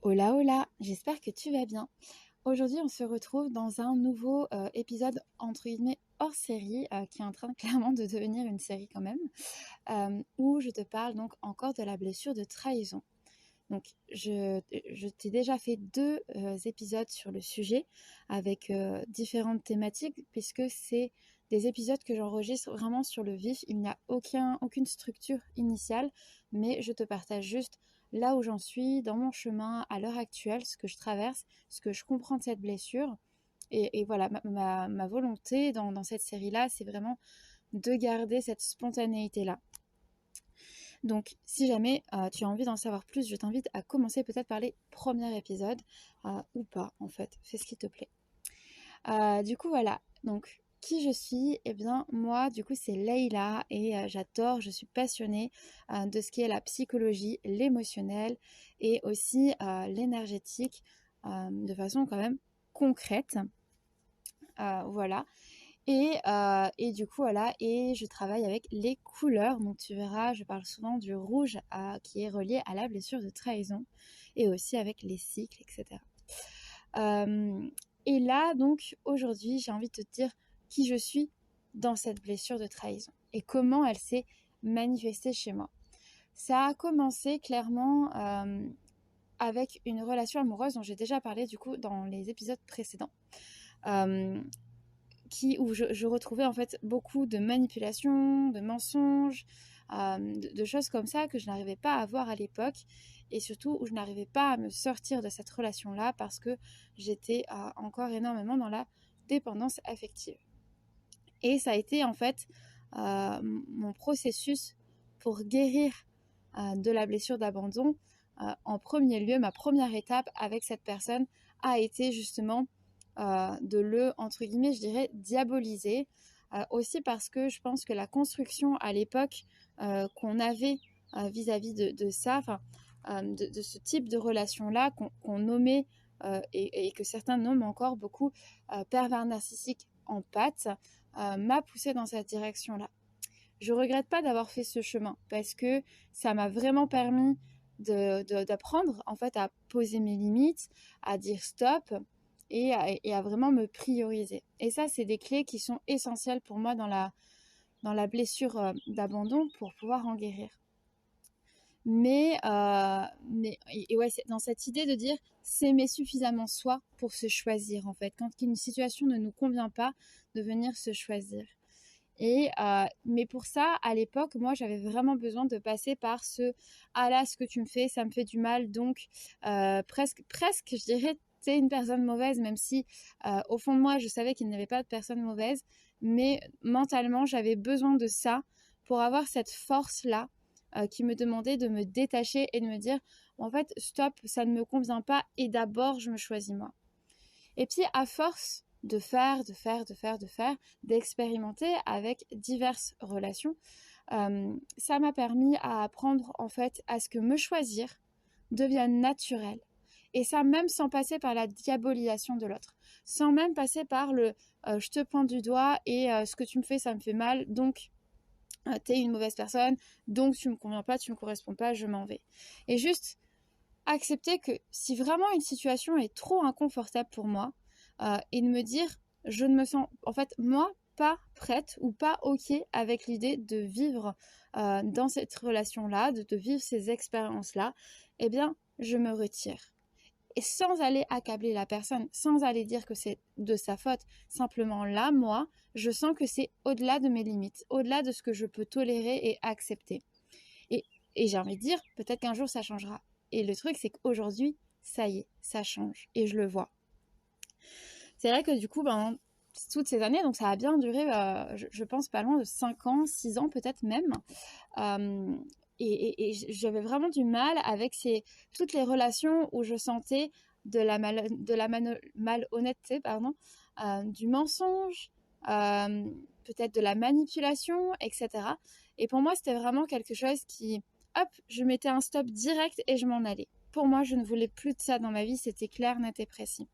Hola hola, j'espère que tu vas bien. Aujourd'hui, on se retrouve dans un nouveau épisode entre guillemets hors série qui est en train clairement de devenir une série quand même, où je te parle donc encore de la blessure de trahison. Donc, je t'ai déjà fait deux épisodes sur le sujet avec différentes thématiques puisque c'est des épisodes que j'enregistre vraiment sur le vif. Il n'y a aucune structure initiale, mais je te partage juste là où j'en suis, dans mon chemin, à l'heure actuelle, ce que je traverse, ce que je comprends de cette blessure. Et voilà, ma volonté dans cette série-là, c'est vraiment de garder cette spontanéité-là. Donc, si jamais tu as envie d'en savoir plus, je t'invite à commencer peut-être par les premiers épisodes, ou pas, en fait, fais ce qui te plaît. Du coup, voilà, donc qui je suis? Eh bien, moi, du coup, c'est Leïla et j'adore, je suis passionnée de ce qui est la psychologie, l'émotionnel et aussi l'énergétique de façon quand même concrète. Voilà. Et du coup, voilà, et je travaille avec les couleurs. Donc, tu verras, je parle souvent du rouge qui est relié à la blessure de trahison et aussi avec les cycles, etc. Et là, donc, aujourd'hui, j'ai envie de te dire qui je suis dans cette blessure de trahison et comment elle s'est manifestée chez moi. Ça a commencé clairement avec une relation amoureuse dont j'ai déjà parlé du coup dans les épisodes précédents. Euh, où je retrouvais en fait beaucoup de manipulations, de mensonges, de choses comme ça que je n'arrivais pas à voir à l'époque et surtout où je n'arrivais pas à me sortir de cette relation-là parce que j'étais encore énormément dans la dépendance affective. Et ça a été en fait mon processus pour guérir de la blessure d'abandon. En premier lieu, ma première étape avec cette personne a été justement de le, entre guillemets, je dirais, diaboliser. Aussi parce que je pense que la construction à l'époque qu'on avait vis-à-vis de ça, de ce type de relation-là qu'on nommait et que certains nomment encore beaucoup pervers narcissique en pâte, m'a poussé dans cette direction-là. Je regrette pas d'avoir fait ce chemin parce que ça m'a vraiment permis d'apprendre en fait à poser mes limites, à dire stop et à vraiment me prioriser. Et ça, c'est des clés qui sont essentielles pour moi dans la blessure d'abandon pour pouvoir en guérir. Mais ouais, c'est dans cette idée de dire s'aimer suffisamment soi pour se choisir en fait. Quand une situation ne nous convient pas, de venir se choisir. Mais pour ça, à l'époque, moi, j'avais vraiment besoin de passer par ah là, ce que tu me fais, ça me fait du mal. Donc, presque, je dirais, tu es une personne mauvaise, même si au fond de moi, je savais qu'il n'y avait pas de personne mauvaise. Mais mentalement, j'avais besoin de ça pour avoir cette force-là qui me demandait de me détacher et de me dire, en fait, stop, ça ne me convient pas et d'abord, je me choisis moi. Et puis, à force de faire, d'expérimenter avec diverses relations, ça m'a permis à apprendre en fait à ce que me choisir devienne naturel. Et ça même sans passer par la diabolisation de l'autre. Sans même passer par le je te pointe du doigt et ce que tu me fais, ça me fait mal, donc t'es une mauvaise personne, donc tu me conviens pas, tu me corresponds pas, je m'en vais. Et juste accepter que si vraiment une situation est trop inconfortable pour moi, et de me dire, je ne me sens, en fait, moi, pas prête ou pas OK avec l'idée de vivre dans cette relation-là, de vivre ces expériences-là, eh bien, je me retire. Et sans aller accabler la personne, sans aller dire que c'est de sa faute, simplement là, moi, je sens que c'est au-delà de mes limites, au-delà de ce que je peux tolérer et accepter. Et, et j'ai envie de dire, peut-être qu'un jour ça changera. Et le truc, c'est qu'aujourd'hui, ça y est, ça change. Et je le vois. C'est vrai que du coup, toutes ces années, donc ça a bien duré, je pense, pas loin de 5 ans, 6 ans peut-être même. Euh, et j'avais vraiment du mal avec toutes les relations où je sentais malhonnêteté, pardon, du mensonge, peut-être de la manipulation, etc. Et pour moi, c'était vraiment quelque chose hop, je mettais un stop direct et je m'en allais. Pour moi, je ne voulais plus de ça dans ma vie, c'était clair, net et précis.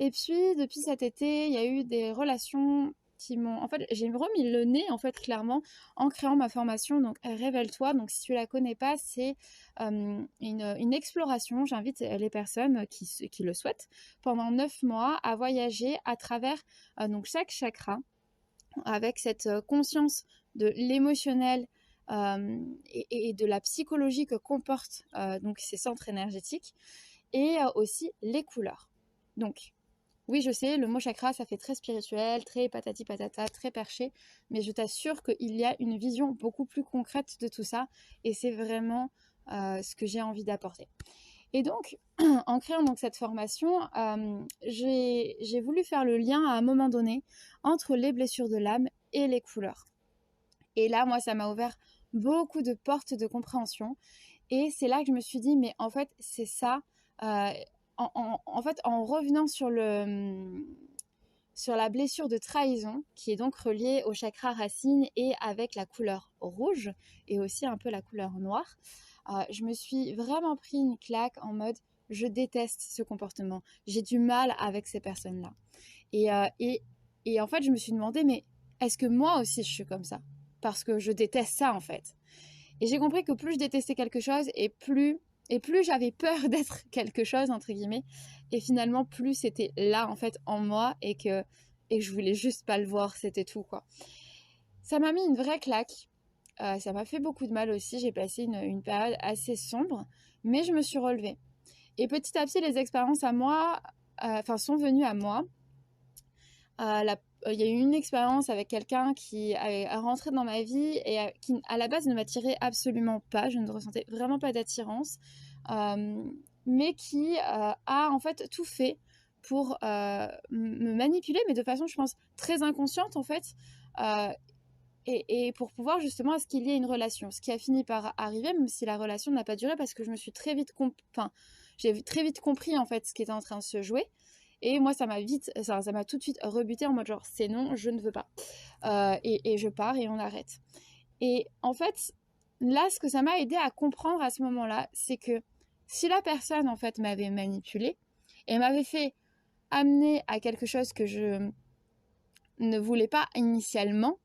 Et puis, depuis cet été, il y a eu des relations En fait, j'ai remis le nez, en fait, clairement, en créant ma formation. Donc, Révèle-toi. Donc, si tu la connais pas, c'est une exploration. J'invite les personnes qui le souhaitent pendant 9 mois à voyager à travers donc chaque chakra avec cette conscience de l'émotionnel et de la psychologie que comportent donc ces centres énergétiques et aussi les couleurs. Donc, oui, je sais, le mot chakra, ça fait très spirituel, très patati patata, très perché, mais je t'assure qu'il y a une vision beaucoup plus concrète de tout ça, et c'est vraiment ce que j'ai envie d'apporter. Et donc, en créant donc cette formation, j'ai voulu faire le lien à un moment donné entre les blessures de l'âme et les couleurs. Et là, moi, ça m'a ouvert beaucoup de portes de compréhension, et c'est là que je me suis dit, mais en fait, c'est ça. En fait, en revenant sur la blessure de trahison, qui est donc reliée au chakra racine et avec la couleur rouge, et aussi un peu la couleur noire, je me suis vraiment pris une claque en mode, je déteste ce comportement, j'ai du mal avec ces personnes-là. Et en fait, je me suis demandé, mais est-ce que moi aussi je suis comme ça? Parce que je déteste ça, en fait. Et j'ai compris que plus je détestais quelque chose et plus j'avais peur d'être quelque chose, entre guillemets. Et finalement, plus c'était là, en fait, en moi et que je voulais juste pas le voir, c'était tout, quoi. Ça m'a mis une vraie claque. Ça m'a fait beaucoup de mal aussi. J'ai passé une période assez sombre, mais je me suis relevée. Et petit à petit, les expériences à moi, sont venues à moi. Il y a eu une expérience avec quelqu'un qui est rentré dans ma vie et qui, à la base, ne m'attirait absolument pas. Je ne ressentais vraiment pas d'attirance, mais qui a en fait tout fait pour me manipuler, mais de façon, je pense, très inconsciente, en fait, et pour pouvoir justement à ce qu'il y ait une relation. Ce qui a fini par arriver, même si la relation n'a pas duré, parce que je me suis j'ai très vite compris, en fait, ce qui était en train de se jouer. Et moi, ça m'a tout de suite rebuté en mode genre, c'est non, je ne veux pas. Et je pars et on arrête. Et en fait, là, ce que ça m'a aidé à comprendre à ce moment-là, c'est que si la personne, en fait, m'avait manipulée et m'avait fait amener à quelque chose que je ne voulais pas initialement,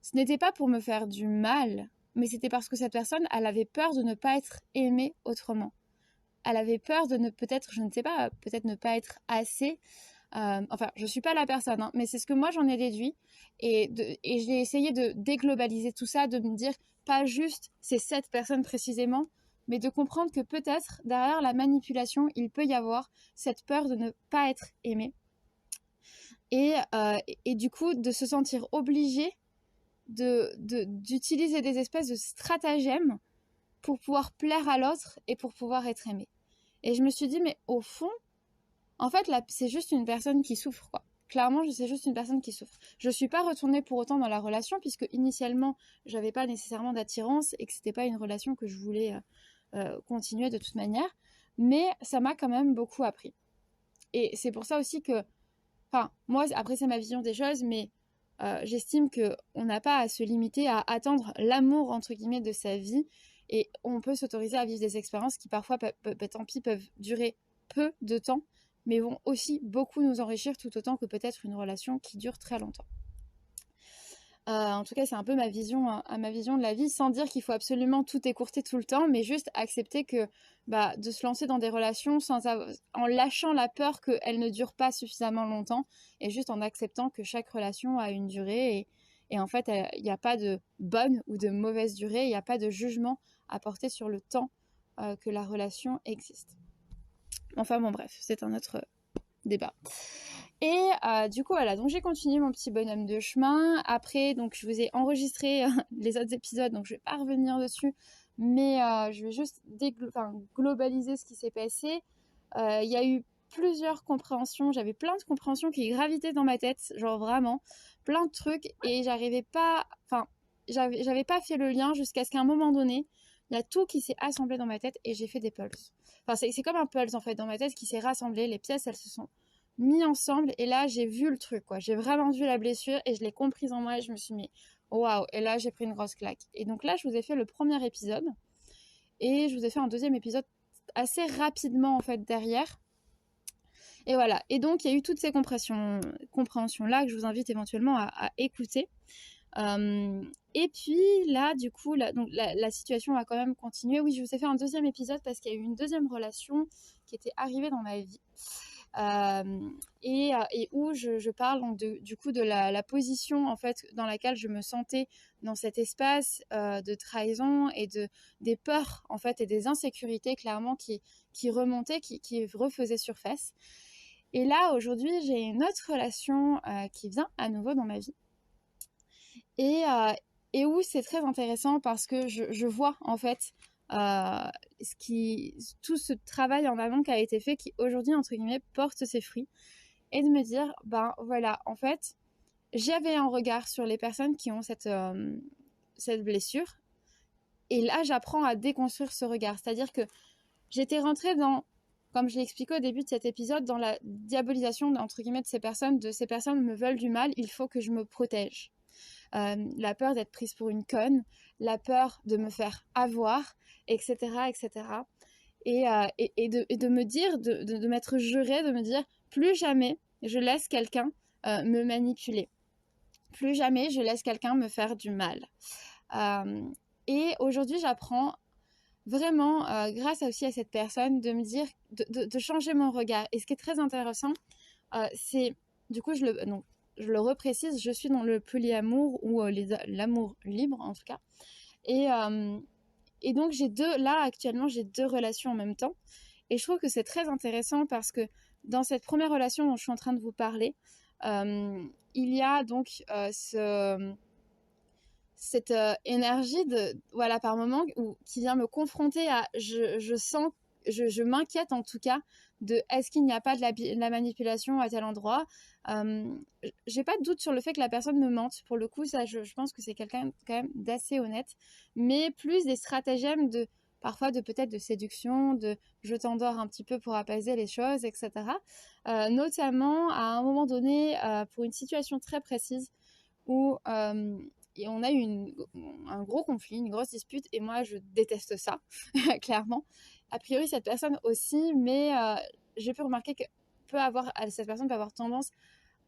ce n'était pas pour me faire du mal, mais c'était parce que cette personne, elle avait peur de ne pas être aimée autrement. Elle avait peur de peut-être, je ne sais pas, peut-être ne pas être assez. Enfin, je ne suis pas la personne, hein, mais c'est ce que moi j'en ai déduit. Et j'ai essayé de déglobaliser tout ça, de me dire pas juste c'est cette personne précisément, mais de comprendre que peut-être derrière la manipulation, il peut y avoir cette peur de ne pas être aimé. Et du coup, de se sentir obligé d'utiliser des espèces de stratagèmes pour pouvoir plaire à l'autre et pour pouvoir être aimé. Et je me suis dit, mais au fond, en fait, là, c'est juste une personne qui souffre, quoi. Clairement, c'est juste une personne qui souffre. Je ne suis pas retournée pour autant dans la relation, puisque initialement, j'avais pas nécessairement d'attirance et que c'était pas une relation que je voulais continuer de toute manière. Mais ça m'a quand même beaucoup appris. Et c'est pour ça aussi que, enfin, moi, après, c'est ma vision des choses, mais j'estime qu'on n'a pas à se limiter à attendre l'amour, entre guillemets, de sa vie. Et on peut s'autoriser à vivre des expériences qui parfois, tant pis, peuvent durer peu de temps, mais vont aussi beaucoup nous enrichir tout autant que peut-être une relation qui dure très longtemps. En tout cas, c'est un peu ma vision de la vie, sans dire qu'il faut absolument tout écourter tout le temps, mais juste accepter que de se lancer dans des relations en lâchant la peur qu'elles ne durent pas suffisamment longtemps, et juste en acceptant que chaque relation a une durée, et en fait, il n'y a pas de bonne ou de mauvaise durée, il n'y a pas de jugement à porter sur le temps que la relation existe. Enfin bon, bref, c'est un autre débat. Et du coup, voilà, donc j'ai continué mon petit bonhomme de chemin. Après, donc je vous ai enregistré les autres épisodes, donc je vais pas revenir dessus, mais je vais juste globaliser ce qui s'est passé. Il y a eu plusieurs compréhensions, j'avais plein de compréhensions qui gravitaient dans ma tête, genre vraiment, plein de trucs, et j'avais pas fait le lien jusqu'à ce qu'à un moment donné, il y a tout qui s'est assemblé dans ma tête et j'ai fait des pulses. Enfin, c'est comme un pulse en fait dans ma tête qui s'est rassemblé, les pièces elles se sont mis ensemble et là j'ai vu le truc quoi, j'ai vraiment vu la blessure et je l'ai comprise en moi et je me suis mis waouh, et là j'ai pris une grosse claque. Et donc là je vous ai fait le premier épisode et je vous ai fait un deuxième épisode assez rapidement en fait derrière, Et voilà. Et donc, il y a eu toutes ces compréhensions-là que je vous invite éventuellement à écouter. Et puis là, du coup, donc la situation va quand même continuer. Oui, je vous ai fait un deuxième épisode parce qu'il y a eu une deuxième relation qui était arrivée dans ma vie. Et où je parle donc du coup de la position en fait dans laquelle je me sentais dans cet espace de trahison et des peurs en fait et des insécurités clairement qui remontaient, qui refaisaient surface. Et là aujourd'hui j'ai une autre relation qui vient à nouveau dans ma vie et où c'est très intéressant parce que je vois en fait tout ce travail en amont qui a été fait qui aujourd'hui entre guillemets porte ses fruits et de me dire ben voilà en fait j'avais un regard sur les personnes qui ont cette blessure et là j'apprends à déconstruire ce regard, c'est-à-dire que j'étais rentrée dans, comme je l'ai expliqué au début de cet épisode, dans la diabolisation entre guillemets de ces personnes me veulent du mal, il faut que je me protège. La peur d'être prise pour une conne, la peur de me faire avoir, etc., etc. Et de me dire, de m'être juré, de me dire, plus jamais je laisse quelqu'un me manipuler. Plus jamais je laisse quelqu'un me faire du mal. Et aujourd'hui, j'apprends vraiment, grâce aussi à cette personne, de me dire, de changer mon regard. Et ce qui est très intéressant, c'est, du coup, donc, je le reprécise, je suis dans le polyamour ou l'amour libre en tout cas. Et donc actuellement j'ai deux relations en même temps. Et je trouve que c'est très intéressant parce que dans cette première relation dont je suis en train de vous parler, il y a donc cette énergie voilà, par moment qui vient me confronter à je m'inquiète en tout cas de est-ce qu'il n'y a pas de la manipulation à tel endroit. J'ai pas de doute sur le fait que la personne me mente. Pour le coup, ça, je pense que c'est quelqu'un quand même d'assez honnête, mais plus des stratagèmes parfois peut-être de séduction, de je t'endors un petit peu pour apaiser les choses, etc. Notamment à un moment donné, pour une situation très précise où et on a eu un gros conflit, une grosse dispute, et moi je déteste ça, clairement. A priori cette personne aussi, mais j'ai pu remarquer que cette personne peut avoir tendance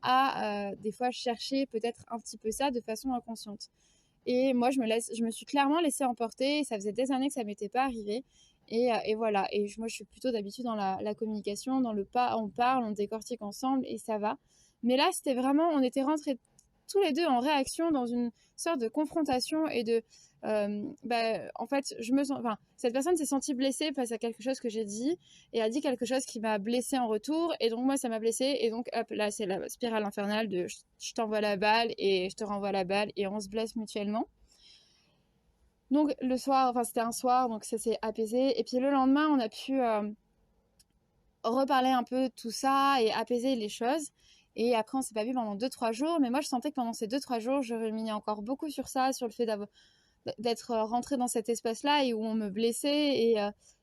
à des fois chercher peut-être un petit peu ça de façon inconsciente. Et moi je me suis clairement laissée emporter, et ça faisait des années que ça m'était pas arrivé. Et voilà, et moi je suis plutôt d'habitude dans la communication, dans le pas, on parle, on décortique ensemble et ça va. Mais là c'était vraiment, on était rentrés tous les deux en réaction dans une sorte de confrontation et en fait, cette personne s'est sentie blessée face à quelque chose que j'ai dit et a dit quelque chose qui m'a blessée en retour, et donc moi ça m'a blessée, et donc hop, là c'est la spirale infernale de je t'envoie la balle et je te renvoie la balle et on se blesse mutuellement. Donc le soir, c'était un soir, donc ça s'est apaisé, et puis le lendemain on a pu reparler un peu de tout ça et apaiser les choses. Et après, on s'est pas vu pendant 2-3 jours. Mais moi, je sentais que pendant ces 2-3 jours, je ruminais encore beaucoup sur ça, sur le fait d'être rentrée dans cet espace-là et où on me blessait,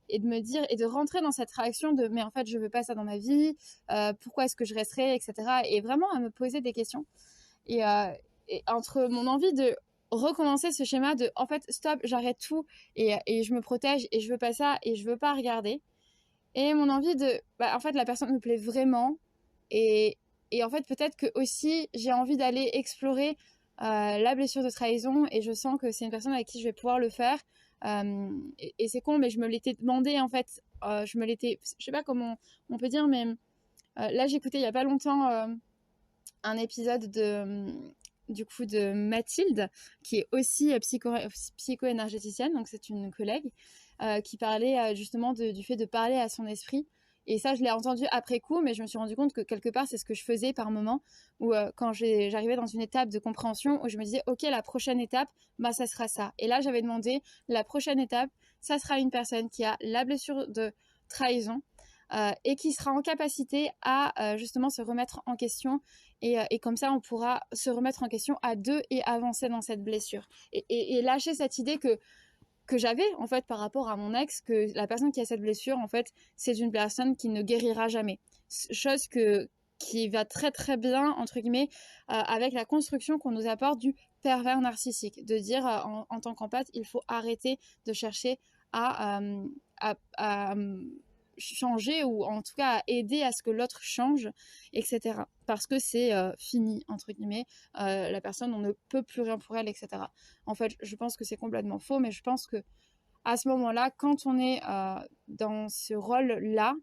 et de me dire, et de rentrer dans cette réaction de mais en fait, je veux pas ça dans ma vie, pourquoi est-ce que je resterai, etc. Et vraiment à me poser des questions. Et entre mon envie de recommencer ce schéma de en fait, stop, j'arrête tout et je me protège et je veux pas ça et je veux pas regarder. Et mon envie en fait, la personne me plaît vraiment. Et, et en fait, peut-être que aussi, j'ai envie d'aller explorer la blessure de trahison. Et je sens que c'est une personne avec qui je vais pouvoir le faire. Et c'est con, mais je me l'étais demandé, en fait. Je sais pas comment on peut dire, mais là, j'écoutais il y a pas longtemps un épisode du coup de Mathilde, qui est aussi psycho-énergéticienne, donc c'est une collègue, qui parlait justement du fait de parler à son esprit. Et ça, je l'ai entendu après coup, mais je me suis rendu compte que quelque part, c'est ce que je faisais par moment, où quand j'arrivais dans une étape de compréhension, où je me disais, ok, la prochaine étape, bah, ça sera ça. Et là, j'avais demandé, la prochaine étape, ça sera une personne qui a la blessure de trahison, et qui sera en capacité à justement se remettre en question. Et comme ça, on pourra se remettre en question à deux et avancer dans cette blessure. Et lâcher cette idée que j'avais, en fait, par rapport à mon ex, que la personne qui a cette blessure, en fait, c'est une personne qui ne guérira jamais. Chose qui va très très bien, entre guillemets, avec la construction qu'on nous apporte du pervers narcissique. De dire, en tant qu'empathe, il faut arrêter de chercher à changer ou en tout cas à aider à ce que l'autre change, etc. Parce que c'est fini, entre guillemets, la personne, on ne peut plus rien pour elle, etc. En fait, je pense que c'est complètement faux, mais je pense que à ce moment-là, quand on est dans ce rôle-là,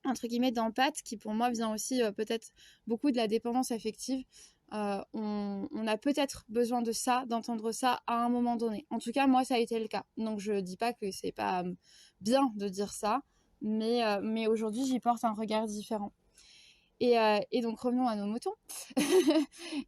entre guillemets, d'empathe, qui pour moi vient aussi peut-être beaucoup de la dépendance affective, on a peut-être besoin de ça, d'entendre ça à un moment donné. En tout cas, moi, ça a été le cas. Donc, je dis pas que c'est pas bien de dire ça, mais aujourd'hui, j'y porte un regard différent. Et donc, revenons à nos moutons.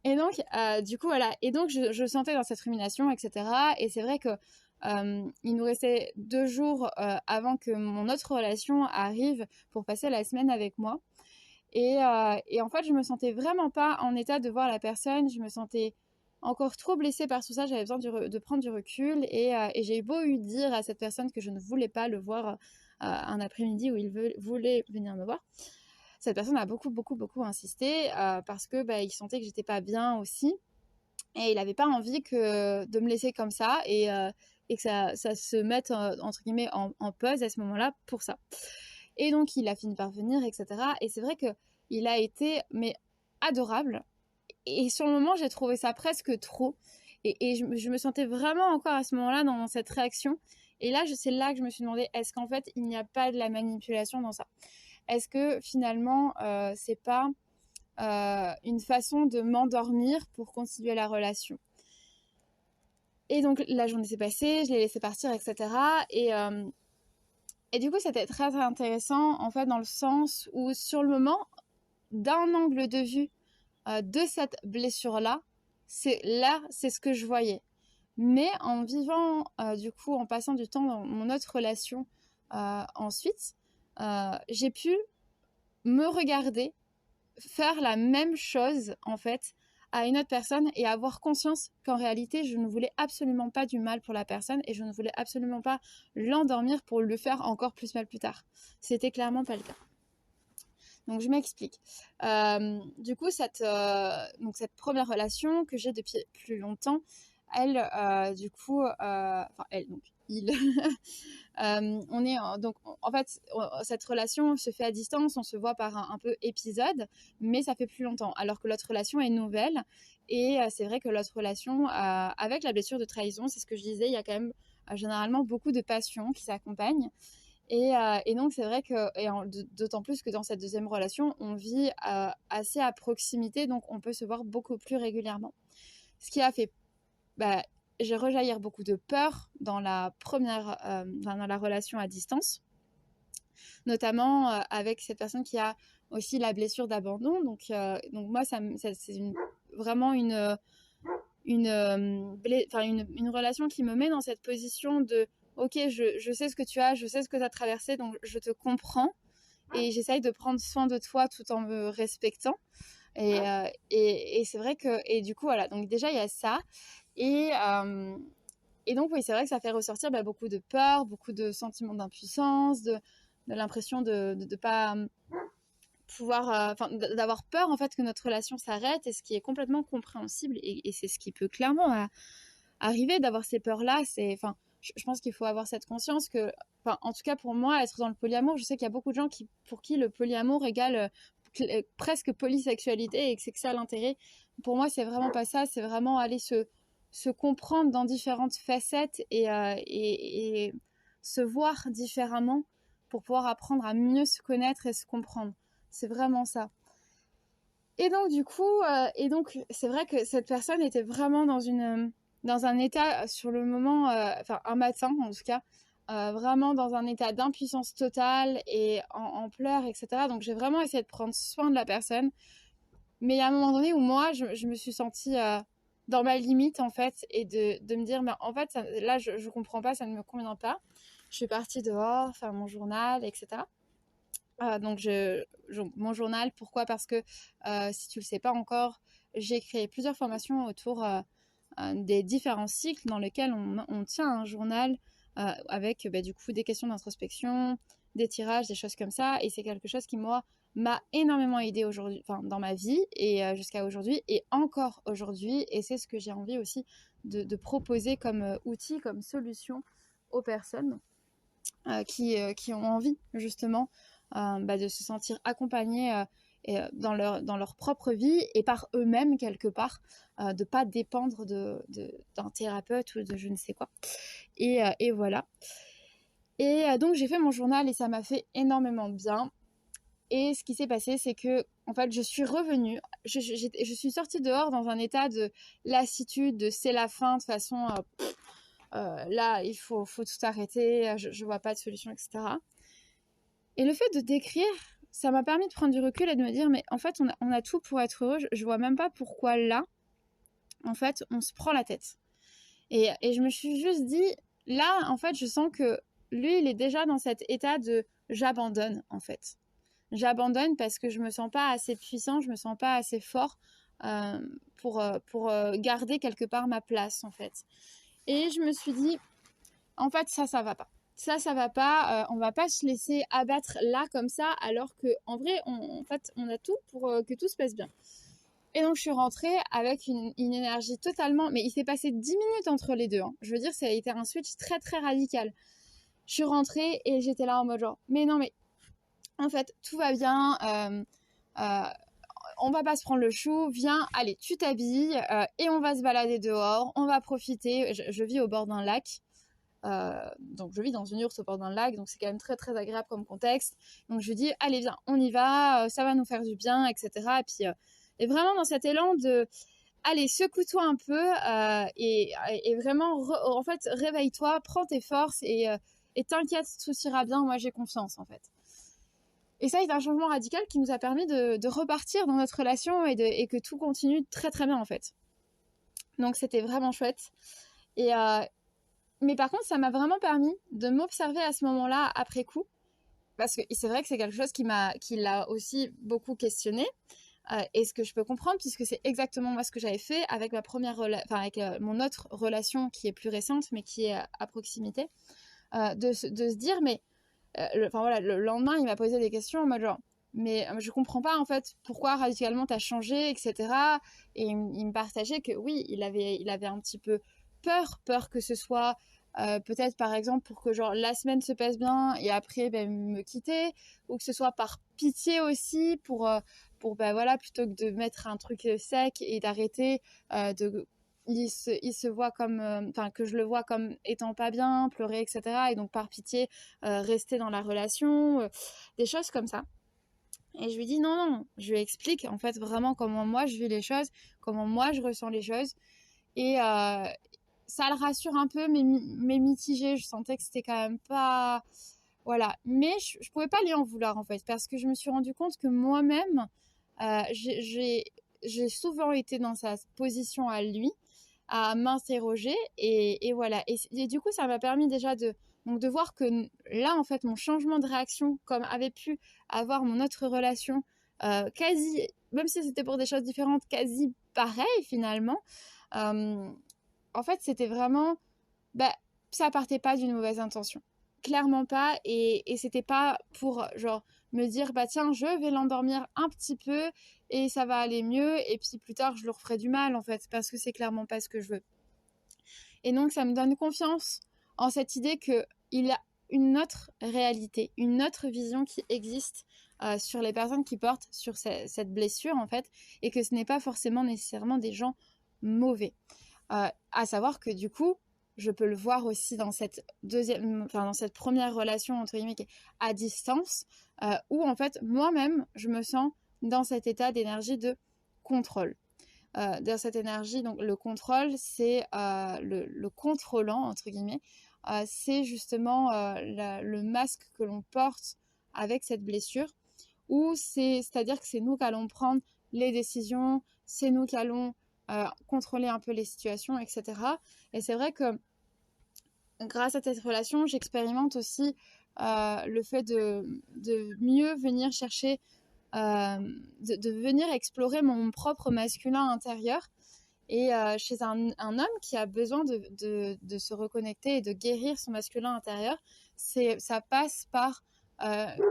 Et donc, du coup, voilà. Et donc, je sentais dans cette rumination, etc. Et c'est vrai que il nous restait 2 jours avant que mon autre relation arrive pour passer la semaine avec moi. Et en fait, je me sentais vraiment pas en état de voir la personne. Je me sentais encore trop blessée par tout ça. J'avais besoin de prendre du recul. Et j'ai beau lui dire à cette personne que je ne voulais pas le voir un après-midi où il voulait venir me voir. Cette personne a beaucoup, beaucoup, beaucoup insisté parce que il sentait que j'étais pas bien aussi. Et il n'avait pas envie de me laisser comme ça et que ça se mette, entre guillemets, en pause à ce moment-là pour ça. Et donc, il a fini par venir, etc. Et c'est vrai qu'il a été, mais adorable. Et sur le moment, j'ai trouvé ça presque trop. Et je me sentais vraiment encore à ce moment-là dans cette réaction. Et là, c'est là que je me suis demandé, est-ce qu'en fait, il n'y a pas de la manipulation dans ça? Est-ce que finalement, c'est pas une façon de m'endormir pour continuer la relation? Et donc, la journée s'est passée, je l'ai laissé partir, etc. Et du coup, c'était très, très intéressant, en fait, dans le sens où, sur le moment, d'un angle de vue de cette blessure-là, c'est ce que je voyais. Mais en vivant, du coup, en passant du temps dans mon autre relation ensuite, j'ai pu me regarder faire la même chose, en fait, à une autre personne et avoir conscience qu'en réalité, je ne voulais absolument pas du mal pour la personne et je ne voulais absolument pas l'endormir pour le faire encore plus mal plus tard. C'était clairement pas le cas. Donc, je m'explique. Du coup, cette première relation que j'ai depuis plus longtemps, elle, du coup, enfin, elle, donc, il, on est donc en fait cette relation se fait à distance, on se voit par un peu épisode, mais ça fait plus longtemps. Alors que l'autre relation est nouvelle et c'est vrai que l'autre relation avec la blessure de trahison, c'est ce que je disais, il y a quand même généralement beaucoup de passion qui s'accompagne. Et donc c'est vrai que d'autant plus que dans cette deuxième relation, on vit assez à proximité, donc on peut se voir beaucoup plus régulièrement. Ce qui a fait j'ai rejaillir beaucoup de peur dans la première, dans la relation à distance, notamment avec cette personne qui a aussi la blessure d'abandon. Donc moi, c'est vraiment une relation qui me met dans cette position de ok, je sais ce que tu as, je sais ce que tu as traversé, donc je te comprends et j'essaye de prendre soin de toi tout en me respectant. Et c'est vrai que, et du coup, voilà, donc déjà il y a ça. Et donc, oui, c'est vrai que ça fait ressortir beaucoup de peur, beaucoup de sentiments d'impuissance, de l'impression de ne pas pouvoir, d'avoir peur en fait que notre relation s'arrête, et ce qui est complètement compréhensible, et c'est ce qui peut clairement arriver d'avoir ces peurs-là. Je pense qu'il faut avoir cette conscience que, en tout cas pour moi, être dans le polyamour, je sais qu'il y a beaucoup de gens pour qui le polyamour égale presque polysexualité et que c'est que ça l'intérêt. Pour moi, c'est vraiment pas ça, c'est vraiment aller se comprendre dans différentes facettes et se voir différemment pour pouvoir apprendre à mieux se connaître et se comprendre. C'est vraiment ça. Et donc du coup, c'est vrai que cette personne était vraiment dans un état sur le moment, un matin en tout cas, vraiment dans un état d'impuissance totale et en pleurs, etc. Donc j'ai vraiment essayé de prendre soin de la personne. Mais il y a un moment donné où moi, je me suis sentie dans ma limite, en fait, et de me dire, mais en fait, là, je comprends pas, ça ne me convient pas. Je suis partie dehors, faire mon journal, etc. Donc, mon journal, pourquoi? Parce que, si tu le sais pas encore, j'ai créé plusieurs formations autour des différents cycles dans lesquels on tient un journal avec du coup des questions d'introspection, des tirages, des choses comme ça. Et c'est quelque chose qui, moi, m'a énormément aidé aujourd'hui, dans ma vie et jusqu'à aujourd'hui et encore aujourd'hui. Et c'est ce que j'ai envie aussi de proposer comme outil, comme solution aux personnes. qui ont envie justement de se sentir accompagnés dans leur propre vie et par eux-mêmes quelque part, de ne pas dépendre d'un thérapeute ou de je ne sais quoi. Et voilà. Et donc j'ai fait mon journal et ça m'a fait énormément de bien. Et ce qui s'est passé, c'est que en fait, je suis revenue, je suis sortie dehors dans un état de lassitude, de c'est la fin, de toute façon, là, il faut tout arrêter, je vois pas de solution, etc. Et le fait de d'écrire, ça m'a permis de prendre du recul et de me dire, mais en fait, on a tout pour être heureux, je vois même pas pourquoi là, en fait, on se prend la tête. Et je me suis juste dit, là, en fait, je sens que lui, il est déjà dans cet état de j'abandonne, en fait. J'abandonne parce que je me sens pas assez puissant, je me sens pas assez fort pour garder quelque part ma place, en fait. Et je me suis dit, en fait, ça va pas. Ça va pas. On va pas se laisser abattre là comme ça, alors que en vrai, en fait, on a tout pour que tout se passe bien. Et donc, je suis rentrée avec une énergie totalement... Mais il s'est passé 10 minutes entre les deux. Hein. Je veux dire, ça a été un switch très, très radical. Je suis rentrée et j'étais là en mode genre, mais non, mais en fait, tout va bien. On va pas se prendre le chou. Viens, allez, tu t'habilles et on va se balader dehors. On va profiter. Je vis au bord d'un lac. Donc je vis dans une yourte au bord d'un lac, donc c'est quand même très très agréable comme contexte. Donc je dis allez viens, on y va, ça va nous faire du bien, etc. Et puis et vraiment dans cet élan de allez secoue-toi un peu et vraiment en fait réveille-toi, prends tes forces et t'inquiète, tout ira bien. Moi j'ai confiance en fait. Et ça, c'est un changement radical qui nous a permis de repartir dans notre relation et que tout continue très très bien en fait. Donc c'était vraiment chouette. Mais par contre, ça m'a vraiment permis de m'observer à ce moment-là, après coup, parce que c'est vrai que c'est quelque chose qui l'a aussi beaucoup questionné, et ce que je peux comprendre, puisque c'est exactement moi ce que j'avais fait avec avec mon autre relation qui est plus récente, mais qui est à proximité, de se dire, mais le lendemain, il m'a posé des questions en mode genre, mais je comprends pas en fait pourquoi radicalement t'as changé, etc. Et il me partageait que oui, il avait un petit peu peur que ce soit peut-être par exemple pour que genre la semaine se passe bien et après me quitter, ou que ce soit par pitié aussi pour voilà, plutôt que de mettre un truc sec et d'arrêter, il se voit comme que je le vois comme étant pas bien, pleurer, etc. Et donc par pitié rester dans la relation, des choses comme ça. Et je lui dis non, je lui explique en fait vraiment comment moi je vis les choses, comment moi je ressens les choses. Et ça le rassure un peu, mais mitigé. Je sentais que c'était quand même pas... Voilà. Mais je pouvais pas lui en vouloir en fait, parce que je me suis rendu compte que moi-même, j'ai souvent été dans sa position à lui, à m'interroger. Et voilà. Et du coup, ça m'a permis déjà de voir que là, en fait, mon changement de réaction, comme avait pu avoir mon autre relation, quasi, même si c'était pour des choses différentes, quasi pareil finalement, en fait, c'était vraiment... ça partait pas d'une mauvaise intention. Clairement pas. Et c'était pas pour, genre, me dire, tiens, je vais l'endormir un petit peu et ça va aller mieux. Et puis plus tard, je leur ferai du mal, en fait, parce que c'est clairement pas ce que je veux. Et donc, ça me donne confiance en cette idée qu'il y a une autre réalité, une autre vision qui existe sur les personnes qui portent sur cette blessure, en fait, et que ce n'est pas forcément nécessairement des gens mauvais. À savoir que du coup, je peux le voir aussi dans cette dans cette première relation entre guillemets qui est à distance, où en fait moi-même je me sens dans cet état d'énergie de contrôle. Dans cette énergie, donc le contrôle, c'est le contrôlant entre guillemets, c'est justement le masque que l'on porte avec cette blessure, où c'est-à-dire que c'est nous qui allons prendre les décisions, c'est nous qui allons contrôler un peu les situations, etc. Et c'est vrai que grâce à cette relation, j'expérimente aussi le fait de mieux venir chercher, de venir explorer mon propre masculin intérieur. Et chez un homme qui a besoin de se reconnecter et de guérir son masculin intérieur, ça passe par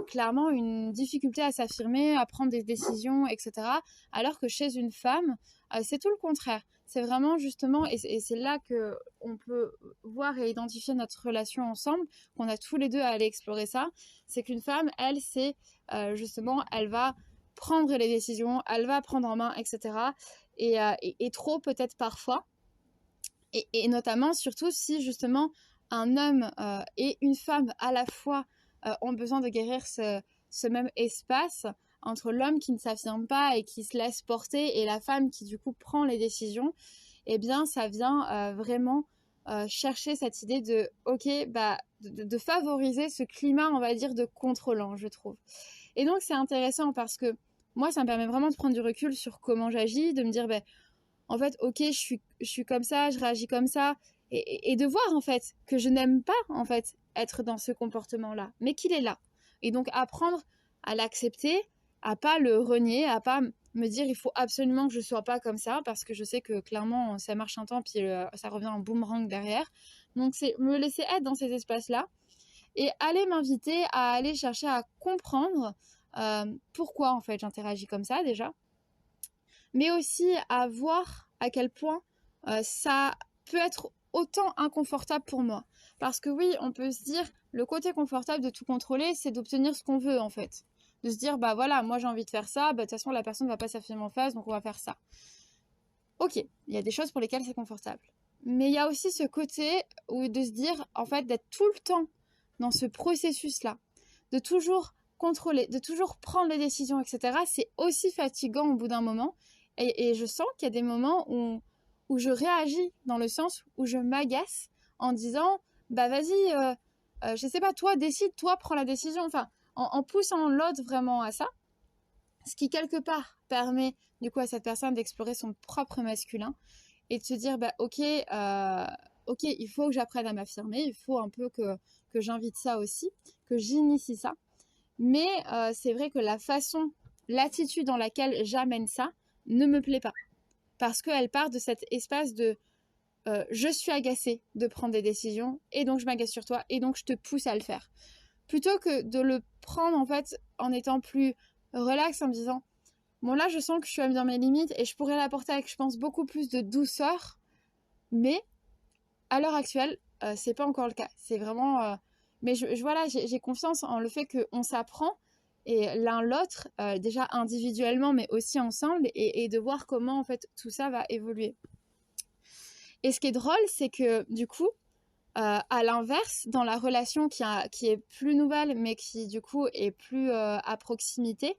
clairement une difficulté à s'affirmer, à prendre des décisions, etc. Alors que chez une femme, c'est tout le contraire. c'est vraiment justement, et c'est là que on peut voir et identifier notre relation ensemble, qu'on a tous les deux à aller explorer ça, c'est qu'une femme, elle, c'est justement, elle va prendre les décisions, elle va prendre en main, etc. Et trop peut-être parfois, et notamment surtout si justement un homme et une femme à la fois ont besoin de guérir ce même espace entre l'homme qui ne s'affirme pas et qui se laisse porter et la femme qui du coup prend les décisions, eh bien ça vient vraiment chercher cette idée de ok, bah, de favoriser ce climat, on va dire, de contrôlant, je trouve. Et donc c'est intéressant parce que moi ça me permet vraiment de prendre du recul sur comment j'agis, de me dire bah, en fait ok, je suis comme ça, je réagis comme ça, et de voir en fait que je n'aime pas en fait être dans ce comportement là, mais qu'il est là, et donc apprendre à l'accepter, à pas le renier, à pas me dire il faut absolument que je sois pas comme ça, parce que je sais que clairement ça marche un temps puis ça revient en boomerang derrière. Donc c'est me laisser être dans ces espaces là et aller m'inviter à aller chercher à comprendre pourquoi en fait j'interagis comme ça déjà, mais aussi à voir à quel point ça peut être autant inconfortable pour moi. Parce que oui, on peut se dire, le côté confortable de tout contrôler, c'est d'obtenir ce qu'on veut en fait. De se dire, bah voilà, moi j'ai envie de faire ça, bah de toute façon la personne ne va pas s'affirmer en face, donc on va faire ça. Ok, il y a des choses pour lesquelles c'est confortable. Mais il y a aussi ce côté où de se dire, en fait, d'être tout le temps dans ce processus-là, de toujours contrôler, de toujours prendre les décisions, etc. C'est aussi fatigant au bout d'un moment. Et je sens qu'il y a des moments où je réagis dans le sens où je m'agace en disant bah vas-y, je sais pas, toi décide, toi prends la décision, enfin en poussant l'autre vraiment à ça, ce qui quelque part permet du coup à cette personne d'explorer son propre masculin et de se dire bah ok, ok, il faut que j'apprenne à m'affirmer, il faut un peu que j'invite ça aussi, que j'initie ça, mais c'est vrai que la façon, l'attitude dans laquelle j'amène ça ne me plaît pas. Parce qu'elle part de cet espace de je suis agacée de prendre des décisions et donc je m'agace sur toi et donc je te pousse à le faire. Plutôt que de le prendre en fait en étant plus relax, en me disant bon là je sens que je suis dans mes limites et je pourrais l'apporter avec je pense beaucoup plus de douceur, mais à l'heure actuelle c'est pas encore le cas. C'est vraiment mais voilà, j'ai confiance en le fait qu'on s'apprend et l'un l'autre, déjà individuellement, mais aussi ensemble, et de voir comment en fait tout ça va évoluer. Et ce qui est drôle, c'est que du coup, à l'inverse, dans la relation qui est plus nouvelle, mais qui du coup est plus à proximité,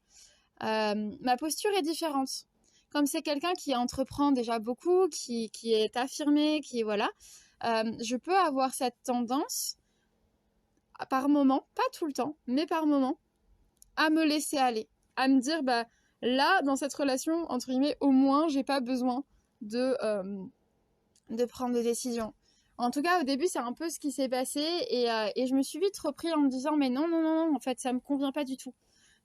ma posture est différente. Comme c'est quelqu'un qui entreprend déjà beaucoup, qui est affirmé, qui voilà, je peux avoir cette tendance, par moment, pas tout le temps, mais par moment, à me laisser aller, à me dire bah là dans cette relation entre guillemets au moins j'ai pas besoin de prendre des décisions. En tout cas au début c'est un peu ce qui s'est passé et je me suis vite repris en me disant mais non non non non en fait ça me convient pas du tout.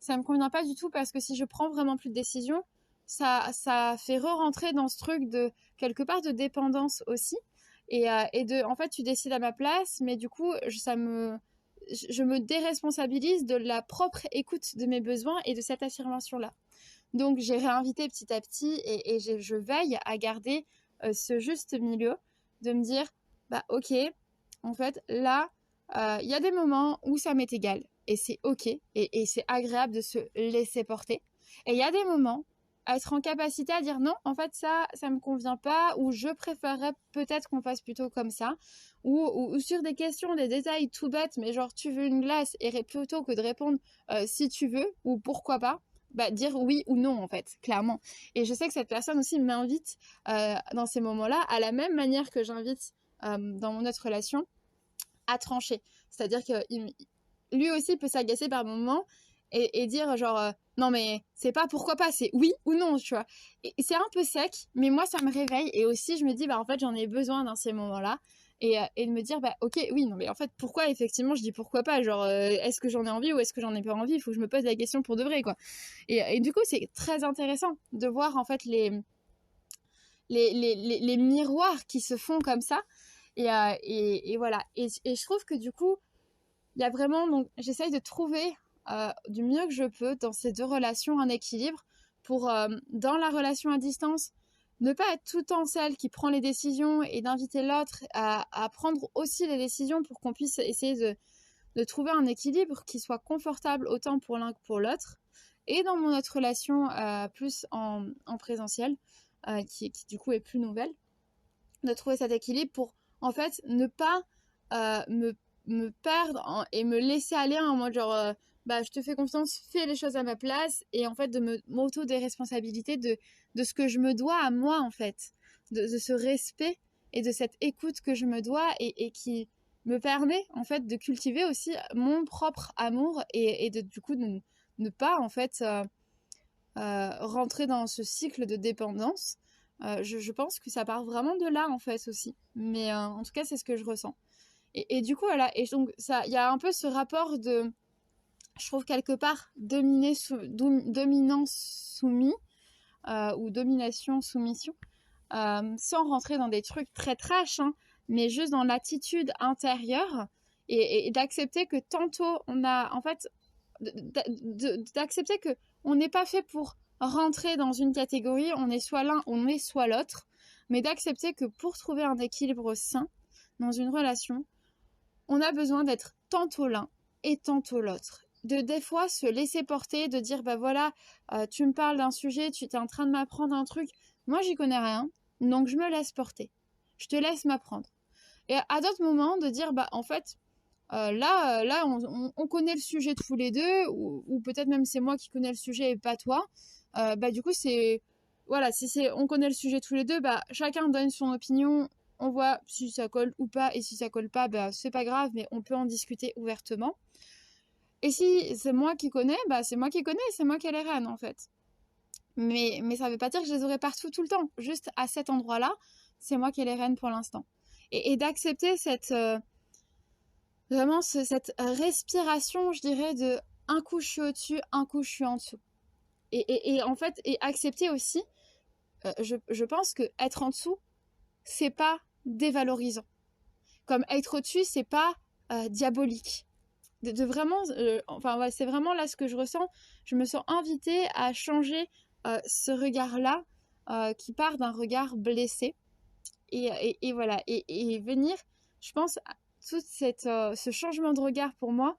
Ça me convient pas du tout parce que si je prends vraiment plus de décisions, ça fait re-rentrer dans ce truc de quelque part de dépendance aussi et de en fait tu décides à ma place mais du coup je me déresponsabilise de la propre écoute de mes besoins et de cette affirmation-là. Donc, j'ai réinvité petit à petit et je veille à garder ce juste milieu, de me dire, bah ok, en fait, là, il y a des moments où ça m'est égal et c'est ok et c'est agréable de se laisser porter. Et il y a des moments être en capacité à dire non, en fait ça me convient pas, ou je préférerais peut-être qu'on fasse plutôt comme ça, ou sur des questions, des détails tout bêtes, mais genre tu veux une glace, et plutôt que de répondre si tu veux ou pourquoi pas, bah dire oui ou non en fait, clairement. Et je sais que cette personne aussi m'invite dans ces moments-là, à la même manière que j'invite dans mon autre relation, à trancher. C'est-à-dire que lui aussi peut s'agacer par moments et dire genre non mais c'est pas pourquoi pas, c'est oui ou non, tu vois. Et c'est un peu sec, mais moi ça me réveille et aussi je me dis bah en fait j'en ai besoin dans ces moments-là et de me dire bah ok oui non mais en fait pourquoi effectivement je dis pourquoi pas, genre est-ce que j'en ai envie ou est-ce que j'en ai pas envie, il faut que je me pose la question pour de vrai quoi. Et du coup c'est très intéressant de voir en fait les miroirs qui se font comme ça et voilà et je trouve que du coup il y a vraiment, donc j'essaye de trouver du mieux que je peux dans ces deux relations un équilibre pour, dans la relation à distance, ne pas être tout le temps celle qui prend les décisions et d'inviter l'autre à prendre aussi les décisions pour qu'on puisse essayer de trouver un équilibre qui soit confortable autant pour l'un que pour l'autre. Et dans mon autre relation plus en présentiel, qui du coup est plus nouvelle, de trouver cet équilibre pour en fait ne pas me perdre et me laisser aller en mode genre je te fais confiance, fais les choses à ma place, et en fait de m'auto-déresponsabilité de ce que je me dois à moi, en fait, de ce respect et de cette écoute que je me dois et qui me permet en fait de cultiver aussi mon propre amour et de du coup de ne pas en fait rentrer dans ce cycle de dépendance. Je pense que ça part vraiment de là en fait aussi, mais en tout cas c'est ce que je ressens. Et du coup voilà, et donc ça, il y a un peu ce rapport de, je trouve quelque part dominant soumis ou domination soumission, sans rentrer dans des trucs très trash, hein, mais juste dans l'attitude intérieure et d'accepter que tantôt on a en fait d'accepter que on n'est pas fait pour rentrer dans une catégorie, on est soit l'un, on est soit l'autre, mais d'accepter que pour trouver un équilibre sain dans une relation, on a besoin d'être tantôt l'un et tantôt l'autre. De des fois se laisser porter, de dire voilà, tu me parles d'un sujet, tu es en train de m'apprendre un truc, moi j'y connais rien, donc je me laisse porter, je te laisse m'apprendre. Et à d'autres moments de dire en fait là on connaît le sujet tous les deux, ou peut-être même c'est moi qui connais le sujet et pas toi. Du coup c'est voilà, si c'est on connaît le sujet tous les deux, chacun donne son opinion, on voit si ça colle ou pas, et si ça colle pas, c'est pas grave, mais on peut en discuter ouvertement. Et si c'est moi qui connais, c'est moi qui connais, c'est moi qui ai les rênes en fait. Mais ça veut pas dire que je les aurai partout tout le temps. Juste à cet endroit-là, c'est moi qui ai les rênes pour l'instant. Et d'accepter cette vraiment cette respiration, je dirais, de un coup je suis au-dessus, un coup je suis en dessous. Et en fait, et accepter aussi, je pense que être en dessous, c'est pas dévalorisant. Comme être au-dessus, c'est pas diabolique. De vraiment, c'est vraiment là ce que je ressens. Je me sens invitée à changer ce regard-là, qui part d'un regard blessé. Et voilà, et venir, je pense, tout ce changement de regard pour moi,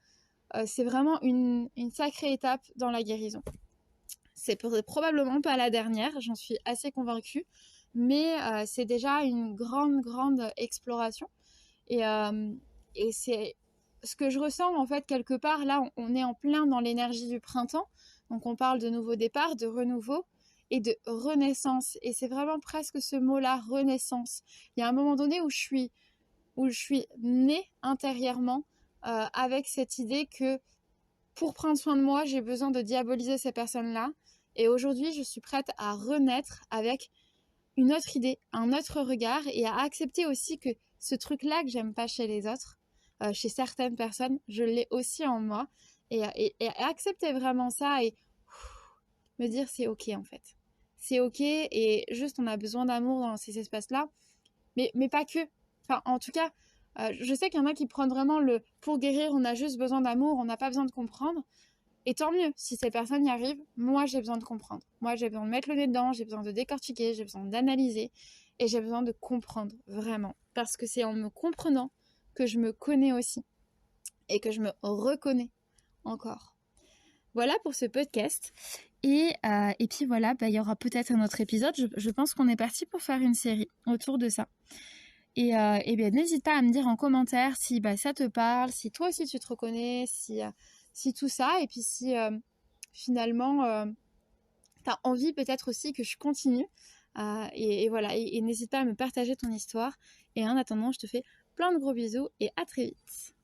c'est vraiment une sacrée étape dans la guérison. C'est probablement pas la dernière, j'en suis assez convaincue, mais c'est déjà une grande exploration. Et c'est ce que je ressens en fait quelque part. Là, on est en plein dans l'énergie du printemps, donc on parle de nouveau départ, de renouveau et de renaissance. Et c'est vraiment presque ce mot-là, renaissance. Il y a un moment donné où je suis née intérieurement avec cette idée que pour prendre soin de moi, j'ai besoin de diaboliser ces personnes-là. Et aujourd'hui, je suis prête à renaître avec une autre idée, un autre regard, et à accepter aussi que ce truc-là que j'aime pas chez les autres, chez certaines personnes, je l'ai aussi en moi. Et accepter vraiment ça et me dire c'est ok en fait. C'est ok, et juste on a besoin d'amour dans ces espaces-là. Mais pas que. Enfin, en tout cas, je sais qu'il y en a qui prennent vraiment pour guérir, on a juste besoin d'amour, on n'a pas besoin de comprendre. Et tant mieux, si ces personnes y arrivent, moi j'ai besoin de comprendre. Moi j'ai besoin de mettre le nez dedans, j'ai besoin de décortiquer, j'ai besoin d'analyser, et j'ai besoin de comprendre, vraiment. Parce que c'est en me comprenant que je me connais aussi, et que je me reconnais encore. Voilà pour ce podcast. Et puis voilà, il y aura peut-être un autre épisode. Je pense qu'on est parti pour faire une série autour de ça. Et bien n'hésite pas à me dire en commentaire si ça te parle, si toi aussi tu te reconnais, si tout ça, et puis si finalement tu as envie peut-être aussi que je continue. Et voilà, et n'hésite pas à me partager ton histoire. Et en attendant, je te fais plein de gros bisous et à très vite.